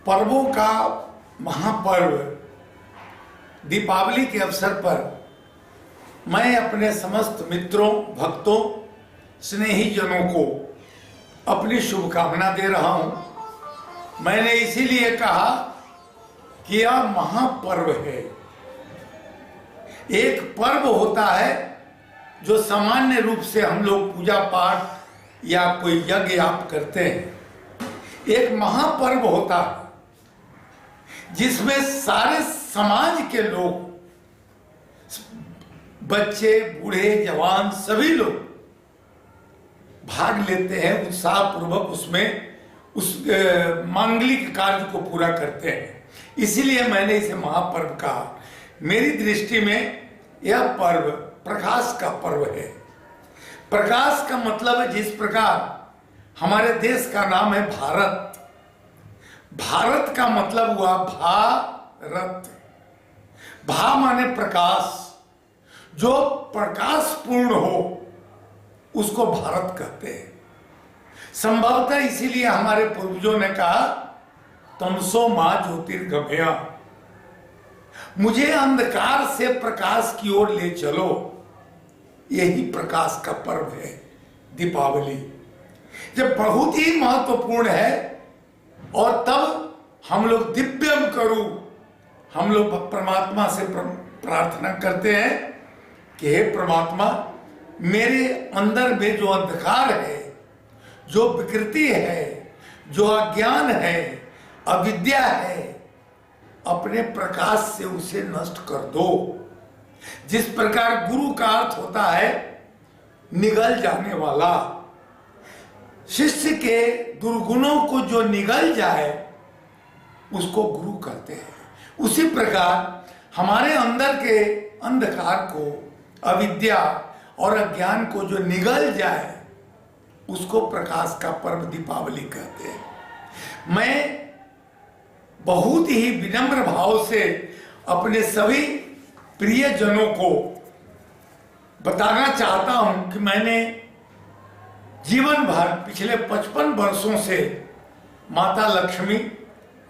पर्वों का महापर्व दीपावली के अवसर पर मैं अपने समस्त मित्रों, भक्तों, स्नेही जनों को अपनी शुभकामना दे रहा हूं। मैंने इसीलिए कहा कि यह महापर्व है। एक पर्व होता है जो सामान्य रूप से हम लोग पूजा पाठ या कोई यज्ञ आप करते हैं। एक महापर्व होता है जिसमें सारे समाज के लोग, बच्चे, बूढ़े, जवान, सभी लोग भाग लेते हैं, उत्साह पूर्वक उसमें उस मांगलिक कार्य को पूरा करते हैं। इसीलिए मैंने इसे महापर्व कहा। मेरी दृष्टि में यह पर्व प्रकाश का पर्व है। प्रकाश का मतलब है, जिस प्रकार हमारे देश का नाम है भारत। भारत का मतलब हुआ भारत। भा माने प्रकाश, जो प्रकाश पूर्ण हो उसको भारत कहते हैं। संभवतः इसीलिए हमारे पूर्वजों ने कहा तमसो मां ज्योतिर्गमया, मुझे अंधकार से प्रकाश की ओर ले चलो। यही प्रकाश का पर्व है दीपावली। जब बहुत ही महत्वपूर्ण है और तब हम लोग दिव्यम करूं, हम लोग परमात्मा से प्रार्थना करते हैं कि हे परमात्मा, मेरे अंदर में जो अंधकार है, जो विकृति है, जो अज्ञान है, अविद्या है, अपने प्रकाश से उसे नष्ट कर दो। जिस प्रकार गुरु का अर्थ होता है निगल जाने वाला। शिष्य के दुर्गुणों को जो निगल जाए उसको गुरु कहते हैं। उसी प्रकार हमारे अंदर के अंधकार को, अविद्या और अज्ञान को जो निगल जाए उसको प्रकाश का पर्व दीपावली कहते हैं। मैं बहुत ही विनम्र भाव से अपने सभी प्रियजनों को बताना चाहता हूं कि मैंने जीवन भर पिछले 55 वर्षों से माता लक्ष्मी,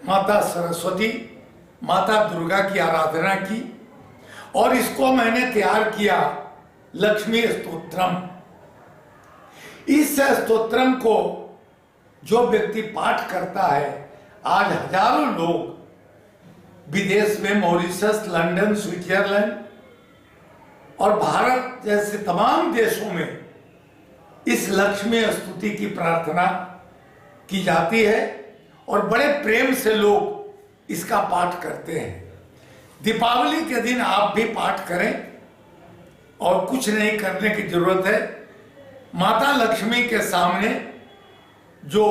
माता सरस्वती, माता दुर्गा की आराधना की और इसको मैंने तैयार किया लक्ष्मी स्तोत्रम। इस स्तोत्रम को जो व्यक्ति पाठ करता है, आज हजारों लोग विदेश में, मॉरिशस, लंदन, स्विट्जरलैंड और भारत जैसे तमाम देशों में इस लक्ष्मी स्तुति की प्रार्थना की जाती है और बड़े प्रेम से लोग इसका पाठ करते हैं। दीपावली के दिन आप भी पाठ करें और कुछ नहीं करने की जरूरत है। माता लक्ष्मी के सामने जो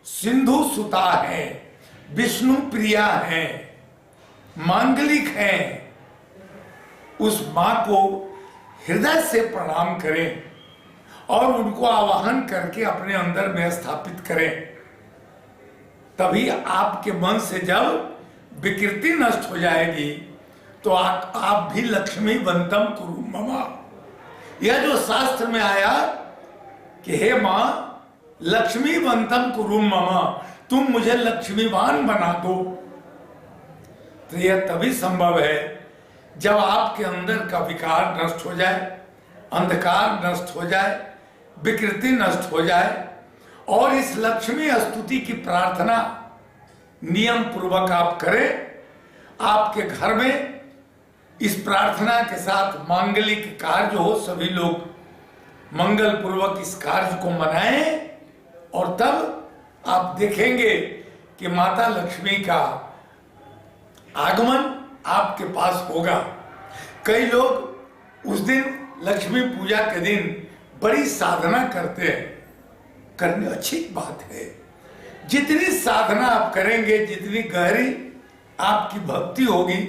सिंधु सुता है, विष्णु प्रिया है, मांगलिक है, उस मां को हृदय से प्रणाम करें और उनको आवाहन करके अपने अंदर में स्थापित करें। तभी आपके मन से जब विकृति नष्ट हो जाएगी तो आप भी लक्ष्मीवंतम कुरु मम। यह जो शास्त्र में आया कि हे मां लक्ष्मीवंतम कुरु मम, तुम मुझे लक्ष्मीवान बना दो, तो यह तभी संभव है जब आपके अंदर का विकार नष्ट हो जाए, अंधकार नष्ट हो जाए, विकृति नष्ट हो जाए और इस लक्ष्मी स्तुति की प्रार्थना नियम पूर्वक आप करें। आपके घर में इस प्रार्थना के साथ मांगलिक कार्य हो, सभी लोग मंगल पूर्वक इस कार्य को मनाएं और तब आप देखेंगे कि माता लक्ष्मी का आगमन आपके पास होगा। कई लोग उस दिन लक्ष्मी पूजा के दिन बड़ी साधना करते हैं। करनी अच्छी बात है। जितनी साधना आप करेंगे, जितनी गहरी आपकी भक्ति होगी,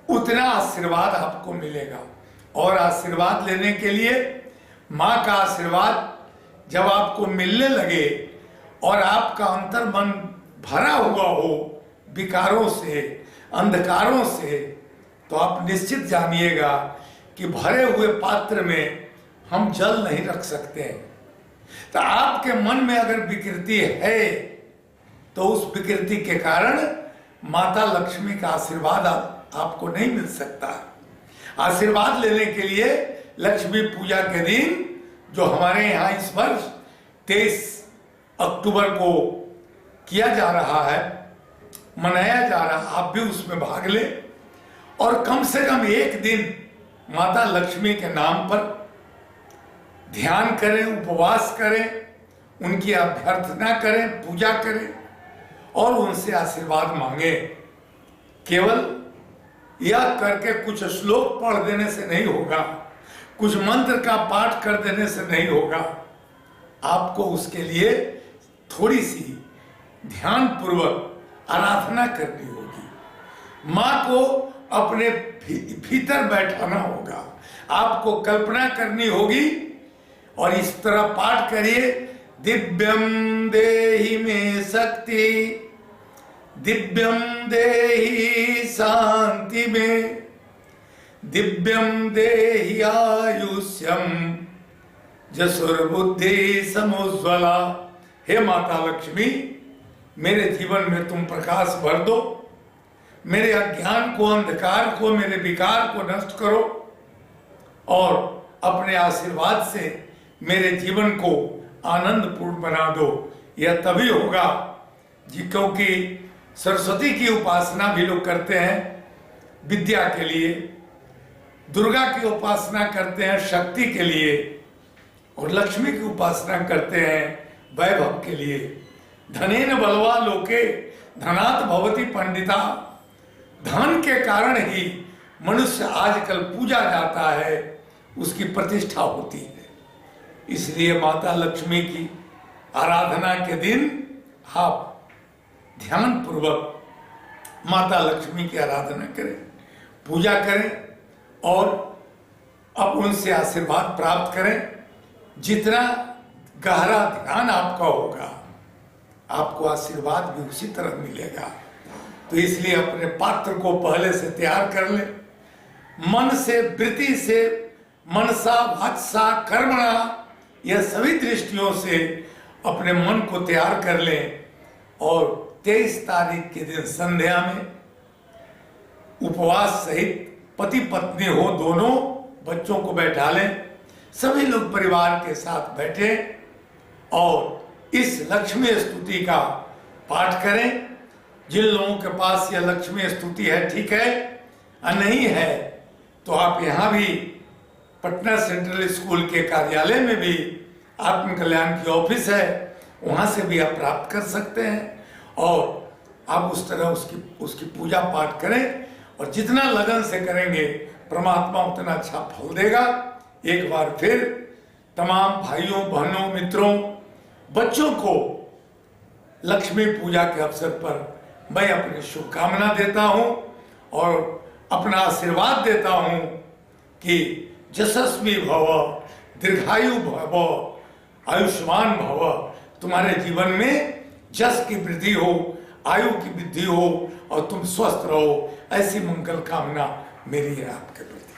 उतना आशीर्वाद आपको मिलेगा। और आशीर्वाद लेने के लिए माँ का आशीर्वाद जब आपको मिलने लगे और आपका अंतर मन भरा हुआ हो विकारों से, अंधकारों से, तो आप निश्चित जानिएगा कि भरे हुए पात्र में हम जल नहीं रख सकते हैं। तो आपके मन में अगर विकृति है तो उस विकृति के कारण माता लक्ष्मी का आशीर्वाद आपको नहीं मिल सकता। आशीर्वाद लेने के लिए लक्ष्मी पूजा के दिन जो हमारे यहाँ इस वर्ष 23 अक्टूबर को किया जा रहा है, मनाया जा रहा है, आप भी उसमें भाग लें और कम से कम एक दिन माता लक्ष्मी के नाम पर ध्यान करें, उपवास करें, उनकी अभ्यर्थना करें, पूजा करें और उनसे आशीर्वाद मांगे। केवल यह करके कुछ श्लोक पढ़ देने से नहीं होगा, कुछ मंत्र का पाठ कर देने से नहीं होगा। आपको उसके लिए थोड़ी सी ध्यान पूर्वक आराधना करनी होगी, माँ को अपने भीतर बैठाना होगा, आपको कल्पना करनी होगी और इस तरह पाठ करिए, दिव्यम देहि मे शक्ति, दिव्यम देहि शांति में, दिव्यम देहि आयुष्यम, जसुर्बुद्धि समुज्ज्वला। हे माता लक्ष्मी, मेरे जीवन में तुम प्रकाश भर दो, मेरे अज्ञान को, अंधकार को, मेरे विकार को नष्ट करो और अपने आशीर्वाद से मेरे जीवन को आनंदपूर्ण बना दो। यह तभी होगा क्योंकि सरस्वती की उपासना भी लोग करते हैं विद्या के लिए, दुर्गा की उपासना करते हैं शक्ति के लिए और लक्ष्मी की उपासना करते हैं वैभव के लिए। धनेन बलवा लोके धनात् भवति पंडिता। धन के कारण ही मनुष्य आजकल पूजा जाता है, उसकी प्रतिष्ठा होती है। इसलिए माता लक्ष्मी की आराधना के दिन आप ध्यान पूर्वक माता लक्ष्मी की आराधना करें, पूजा करें और अब उनसे आशीर्वाद प्राप्त करें। जितना गहरा ध्यान आपका होगा, आपको आशीर्वाद भी उसी तरह मिलेगा। तो इसलिए अपने पात्र को पहले से तैयार कर ले, मन से, वृत्ति से, मनसा वाचा कर्मणा, यह सभी दृष्टियों से अपने मन को तैयार कर लें और 23 तारीख के दिन संध्या में उपवास सहित पति पत्नी हो दोनों, बच्चों को बैठा लें, सभी लोग परिवार के साथ बैठे और इस लक्ष्मी स्तुति का पाठ करें। जिन लोगों के पास यह लक्ष्मी स्तुति है ठीक है, नहीं है तो आप यहाँ भी पटना सेंट्रल स्कूल के कार्यालय में भी आत्म कल्याण की ऑफिस है, वहाँ से भी आप प्राप्त कर सकते हैं और आप उस तरह उसकी पूजा पाठ करें और जितना लगन से करेंगे परमात्मा उतना अच्छा फल देगा। एक बार फिर तमाम भाइयों, बहनों, मित्रों, बच्चों को लक्ष्मी पूजा के अवसर पर मैं अपनी शुभकामना देता हूँ और अपना आशीर्वाद देता हूँ कि यशस्वी भव, दीर्घायु भव, आयुष्मान भव, तुम्हारे जीवन में यश की वृद्धि हो, आयु की वृद्धि हो और तुम स्वस्थ रहो, ऐसी मंगल कामना मेरी है आपके प्रति।